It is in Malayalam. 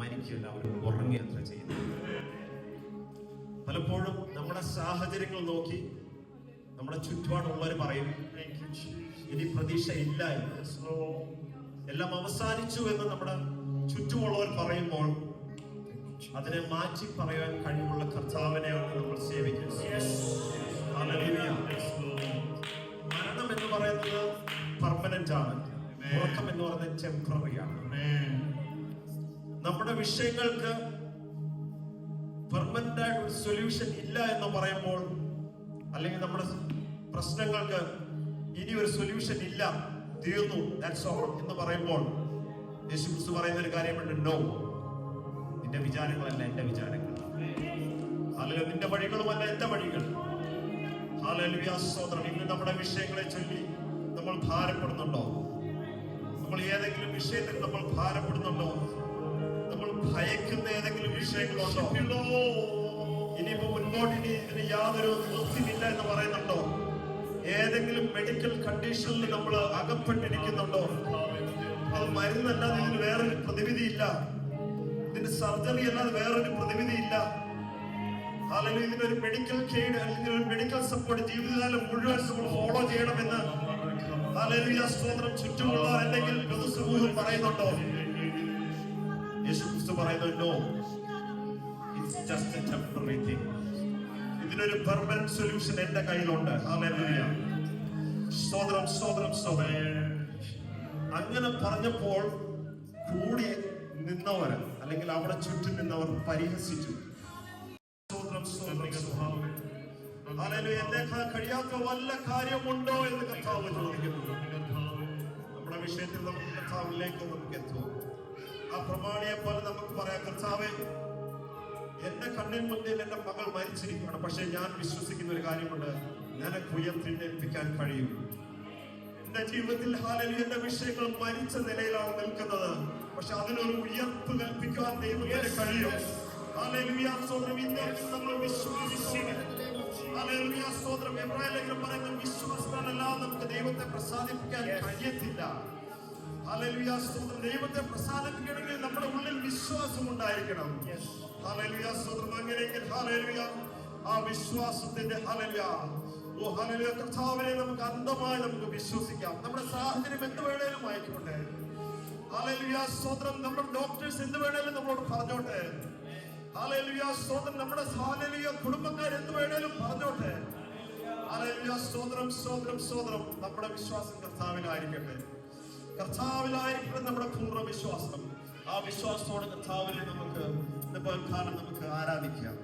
മരിക്കില്ല, അവർ ഉറങ്ങിയത്ര ചെയ്യുന്നു. പലപ്പോഴും നമ്മുടെ സാഹചര്യങ്ങൾ നോക്കി നമ്മുടെ ചുറ്റുപാടുള്ളവർ പറയും ഇനി പ്രതീക്ഷ ഇല്ല എന്ന്, എല്ലാം അവസാനിച്ചു എന്ന് നമ്മുടെ ചുറ്റുമുള്ളവർ പറയുമ്പോൾ അതിനെ മാറ്റി പറയാൻ കഴിവുള്ള കർത്താവിനെയാണ് നമ്മൾ സേവിക്കുന്നത്. മരണം എന്ന് പറയുന്നത് പെർമനന്റ് ആണ്, ഉറക്കം എന്ന് പറയുന്നത് ടെമ്പററി ആണ്. നമ്മുടെ വിഷയങ്ങൾക്ക് പെർമനന്റ് ആയിട്ട് ഒരു സൊല്യൂഷൻ ഇല്ല എന്ന് പറയുമ്പോൾ, അല്ലെങ്കിൽ നമ്മുടെ പ്രശ്നങ്ങൾക്ക് ഇനി ഒരു സൊല്യൂഷൻ ഇല്ല, തീർന്നു, ദാറ്റ്സ് ഓൾ എന്ന് പറയുമ്പോൾ യേശു ക്രിസ്തു പറയുന്ന ഒരു കാര്യമുണ്ട്, നോ, നിന്റെ വിചാരങ്ങളല്ല എന്റെ വിചാരങ്ങൾ, അല്ലെങ്കിൽ നിന്റെ വഴികളുമല്ല എന്റെ വഴികൾ. ഹല്ലേലൂയ, സ്തോത്രം. ഇന്ന് നമ്മുടെ വിഷയങ്ങളെ ചൊല്ലി നമ്മൾ ഭാരപ്പെടുന്നുണ്ടോ? നമ്മൾ ഏതെങ്കിലും വിഷയത്തിൽ നമ്മൾ ഭാരപ്പെടുന്നുണ്ടോ? നമ്മൾ ഭയക്കുന്ന ഏതെങ്കിലും വിഷയങ്ങളുണ്ടോ? ഇനിയിപ്പോ മുൻപോട്ട് ഇനി ഇതിന് യാതൊരു നിർത്തിയില്ല എന്ന് പറയുന്നുണ്ടോ? ഏതെങ്കിലും മെഡിക്കൽ കണ്ടീഷനിൽ നമ്മൾ അകപ്പെട്ടിരിക്കുന്നുണ്ടോ? അത് മരുന്നല്ലാതെ ഇതിന് വേറൊരു പ്രതിവിധിയില്ല, ഇതിന് സർജറി അല്ലാതെ വേറൊരു പ്രതിവിധിയില്ല. അല്ലെങ്കിൽ ഇതിനൊരു മെഡിക്കൽ കെയർ അല്ലെങ്കിൽ ഒരു മെഡിക്കൽ സപ്പോർട്ട് ജീവിതകാലം മുഴുവൻ നമ്മൾ ഫോളോ ചെയ്യണമെന്ന് ഹല്ലേലൂയ, സ്തോത്രം, ചുറ്റുമുള്ള അല്ലെങ്കിൽ പൊതുസമൂഹം പറയുന്നുണ്ടോ? യേശു ക്രിസ്തു പറയുന്നു, no, it's just a temporary thing. ഇതിനൊരു പെർമനന്റ് സൊല്യൂഷൻ എന്റെ കയ്യിലുണ്ട്. ഹല്ലേലൂയ, സ്തോത്രം, സ്തോത്രം, സ്തോത്രം. അങ്ങനെ പറഞ്ഞപ്പോൾ കൂടി നിന്നവർ അല്ലെങ്കിൽ അവിടെ ചുറ്റും നിന്നവർ പരിഹസിച്ചു. എന്നേക്കാൾ കഴിയാത്ത വല്ല കാര്യമുണ്ടോ എന്ന് കർത്താവ് ചോദിക്കുന്നു. നമ്മുടെ വിഷയത്തിൽ നമുക്ക് കർത്താവിലേക്ക് നമുക്ക് എത്തുമോ? ആ പ്രമാണിയെ പോലെ നമുക്ക് പറയാം, കർത്താവേ, എന്റെ കണ്ണിൻ മുന്നിൽ എന്റെ മകൾ മരിച്ചിരിക്കുകയാണ്, പക്ഷെ ഞാൻ വിശ്വസിക്കുന്ന ഒരു കാര്യമുണ്ട്, നിനക്ക് ഉയർത്തെഴുന്നേൽപ്പിക്കാൻ കഴിയും. എന്റെ ജീവിതത്തിൽ ഹല്ലേലൂയ എന്റെ വിഷയങ്ങൾ മരിച്ച നിലയിലാണ് നിൽക്കുന്നത്, പക്ഷെ അതിനൊരു ഉയർപ്പ് കൽപ്പിക്കാൻ ദൈവത്തിന് കഴിയും. ഹല്ലേലൂയ, സ്തോത്രം. ഇന്ന് നമ്മൾ വിശ്വസിക്കുന്നു. ഹല്ലേലൂയ, സ്തോത്രം. എബ്രായ ലേഖനം പറയുന്ന വിശ്വാസത്താലല്ലാതെ നമുക്ക് ദൈവത്തെ പ്രസാദിപ്പിക്കാൻ കഴിയത്തില്ല. ഹല്ലേലൂയ, സ്തോത്രം. ദൈവത്തെ പ്രസാദിപ്പിക്കണമെങ്കിൽ നമ്മുടെ ഉള്ളിൽ വിശ്വാസം ഉണ്ടായിരിക്കണം. ഹല്ലേലൂയ, സ്തോത്രം. അങ്ങനെയെങ്കിൽ ഹല്ലേലൂയ ആ വിശ്വാസത്തിന്റെ ഹല്ലേലൂയ, ഓ ഹല്ലേലൂയ, കർത്താവിനെ നമുക്ക് അന്ധമായി നമുക്ക് വിശ്വസിക്കാം. നമ്മുടെ സാഹചര്യം എന്ത് വേണേലും ആയിക്കോട്ടെ. ഹല്ലേലൂയ, സ്തോത്രം. നമ്മുടെ ഡോക്ടേഴ്സ് എന്ത് വേണേലും നമ്മളോട് പറഞ്ഞോട്ടെ. ഹല്ലേലൂയ, സ്തോത്രം. നമ്മുടെ ഹല്ലേലൂയ കുടുംബക്കാർ എന്ത് വേണേലും പറഞ്ഞോട്ടെ. ഹല്ലേലൂയ, സ്തോത്രം, സ്തോത്രം, സ്തോത്രം. നമ്മുടെ വിശ്വാസം കർത്താവിലായിരിക്കട്ടെ. കർത്താവിലായിരിക്കണം നമ്മുടെ പൂർണ്ണ വിശ്വാസം. ആ വിശ്വാസത്തോടെ കർത്താവിനെ നമുക്ക് ആരാധിക്കാം.